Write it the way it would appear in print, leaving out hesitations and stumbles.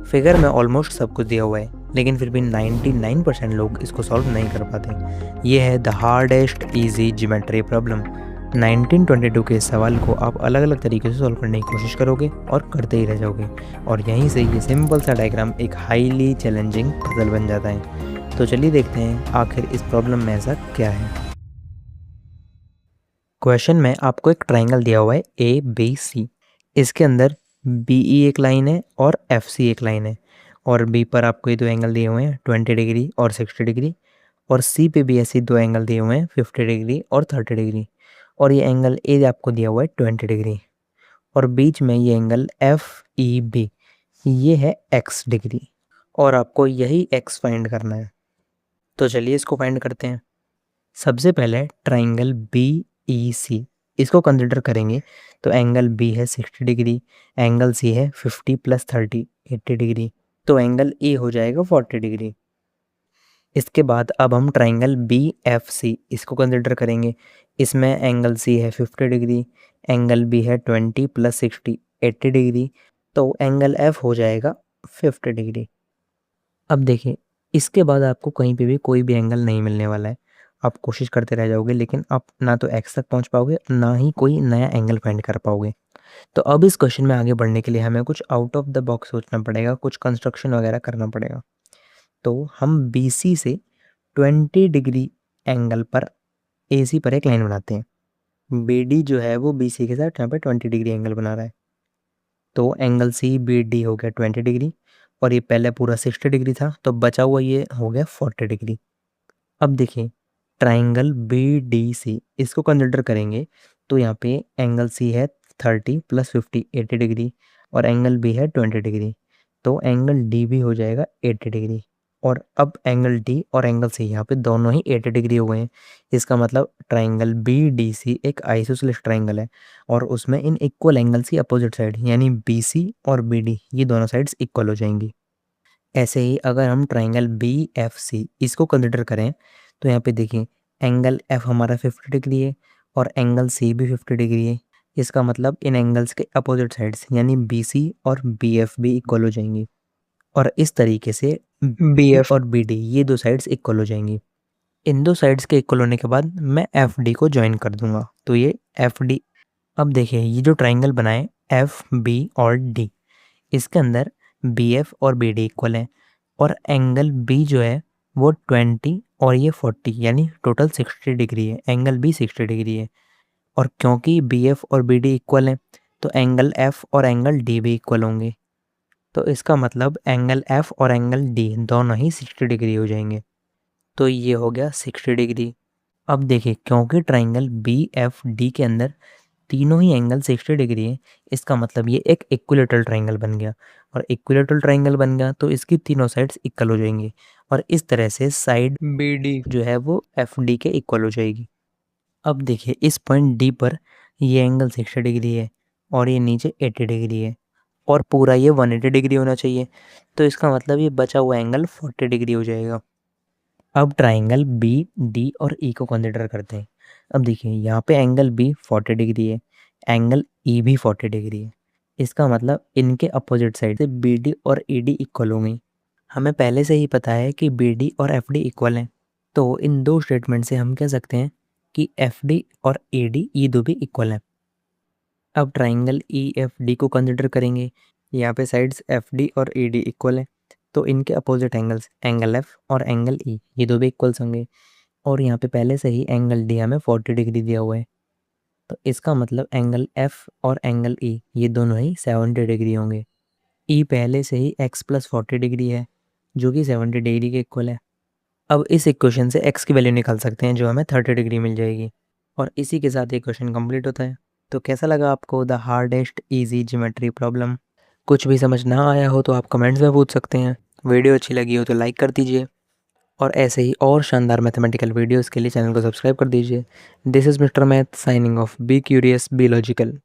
Figure में almost सब कुछ दिया हुआ है, लेकिन फिर भी 99% लोग इसको सॉल्व नहीं कर पाते। ये है the hardest easy geometry problem. 1922 के इस सवाल को आप अलग अलग तरीके से सॉल्व करने की कोशिश करोगे और करते ही रह जाओगे, और यहीं से ये सिंपल सा डायग्राम एक हाईली चैलेंजिंग पजल बन जाता है। तो चलिए देखते हैं आखिर इस प्रॉब्लम में ऐसा क्या है। क्वेश्चन में आपको एक ट्राइंगल दिया हुआ है ABC। इसके अंदर BE एक लाइन है और FC एक लाइन है, और B पर आपको ये दो एंगल दिए हुए हैं 20 डिग्री और 60 डिग्री, और C पे भी ऐसे दो एंगल दिए हुए हैं 50 डिग्री और 30 डिग्री, और ये एंगल A आपको दिया हुआ है 20 डिग्री, और बीच में ये एंगल FEB ये है x डिग्री, और आपको यही x फाइंड करना है। तो चलिए इसको फाइंड करते हैं। सबसे पहले ट्राइंगल BEC इसको कंसिडर करेंगे, तो एंगल B है 60 डिग्री, एंगल C है 50 + 30 80 डिग्री, तो एंगल A हो जाएगा 40 डिग्री। इसके बाद अब हम ट्राइंगल BFC इसको कंसिडर करेंगे। इसमें एंगल C है 50 डिग्री, एंगल B है 20 + 60 80 डिग्री, तो एंगल F हो जाएगा 50 डिग्री। अब देखिए, इसके बाद आपको कहीं पे भी कोई भी एंगल नहीं मिलने वाला है। आप कोशिश करते रह जाओगे, लेकिन आप ना तो x तक पहुंच पाओगे, ना ही कोई नया एंगल फाइंड कर पाओगे। तो अब इस क्वेश्चन में आगे बढ़ने के लिए हमें कुछ आउट ऑफ द बॉक्स सोचना पड़ेगा, कुछ कंस्ट्रक्शन वगैरह करना पड़ेगा। तो हम BC से 20 डिग्री एंगल पर AC पर एक लाइन बनाते हैं। BD जो है वो BC के साथ यहाँ पे 20 डिग्री एंगल बना रहा है, तो एंगल CBD हो गया 20 डिग्री, और ये पहले पूरा 60 डिग्री था, तो बचा हुआ ये हो गया 40 डिग्री। अब देखिए, ट्राइंगल BDC इसको कंसिडर करेंगे, तो यहाँ पे एंगल C है 30 + 50 80 डिग्री, और एंगल B है 20 डिग्री, तो एंगल DB हो जाएगा 80 डिग्री। और अब एंगल D और एंगल C यहाँ पे दोनों ही 80 डिग्री हो गए हैं। इसका मतलब ट्राइंगल BDC एक आइसोसेलेस ट्राइंगल है, और उसमें इन इक्वल एंगल्स की अपोजिट साइड यानी BC और BD ये दोनों साइड्स इक्वल हो जाएंगी। ऐसे ही अगर हम ट्राइंगल BFC इसको कंसिडर करें, तो यहाँ पे देखिए एंगल F हमारा 50 डिग्री है, और एंगल C भी 50 डिग्री है। इसका मतलब इन एंगल्स के अपोजिट साइड्स यानी BC और BF भी इक्वल हो जाएंगी, और इस तरीके से BF और BD ये दो साइड्स इक्वल हो जाएंगी। इन दो साइड्स के इक्वल होने के बाद मैं FD को ज्वाइन कर दूंगा, तो ये FD। अब देखिए, ये जो ट्राइंगल बनाए FB और D, इसके अंदर BF और BD इक्वल है, और एंगल B जो है वो 20 और ये 40 यानी टोटल 60 डिग्री है। एंगल B 60 डिग्री है, और क्योंकि BF और BD इक्वल है, तो एंगल F और एंगल D भी इक्वल होंगे। तो इसका मतलब एंगल F और एंगल D दोनों ही 60 डिग्री हो जाएंगे, तो ये हो गया 60 डिग्री। अब देखिए, क्योंकि ट्राइंगल BFD के अंदर तीनों ही एंगल 60 डिग्री है, इसका मतलब ये एक इक्विलेटरल ट्राइंगल बन गया, और इक्विलेटरल ट्राइंगल बन गया तो इसकी तीनों साइड्स इक्वल हो जाएंगी, और इस तरह से साइड BD जो है वो FD के इक्वल हो जाएगी। अब देखिए, इस पॉइंट D पर ये एंगल 60 डिग्री है, और ये नीचे 80 डिग्री है, और पूरा ये 180 डिग्री होना चाहिए, तो इसका मतलब ये बचा हुआ एंगल 40 डिग्री हो जाएगा। अब ट्राइंगल BD और E को कंसिडर करते हैं। अब देखिए, यहाँ पे एंगल B 40 डिग्री है, एंगल E भी 40 डिग्री है। इसका मतलब इनके अपोजिट साइड से BD और ED इक्वल होंगे। हमें पहले से ही पता है कि BD और FD इक्वल हैं, तो इन दो स्टेटमेंट से हम कह सकते हैं कि FD और ED ये दो भी इक्वल हैं। अब ट्राइंगल EFD को कंसिडर करेंगे। यहाँ पे साइड्स FD और ED इक्वल है, तो इनके अपोजिट एंगल्स एंगल F और एंगल E ये दो भी इक्वल्स होंगे, और यहाँ पे पहले से ही एंगल D हमें 40 डिग्री दिया हुआ है, तो इसका मतलब एंगल F और एंगल E ये दोनों ही 70 डिग्री होंगे। E पहले से ही x + 40 डिग्री है, जो कि 70 डिग्री के इक्वल है। अब इस इक्वेशन से x की वैल्यू निकाल सकते हैं, जो हमें 30 डिग्री मिल जाएगी, और इसी के साथ ये क्वेश्चन कंप्लीट होता है। तो कैसा लगा आपको the hardest easy geometry problem? कुछ भी समझ ना आया हो तो आप कमेंट्स में पूछ सकते हैं। वीडियो अच्छी लगी हो तो लाइक कर दीजिए, और ऐसे ही और शानदार मैथमेटिकल वीडियोस के लिए चैनल को सब्सक्राइब कर दीजिए। This is mister math signing off. Be curious, be logical.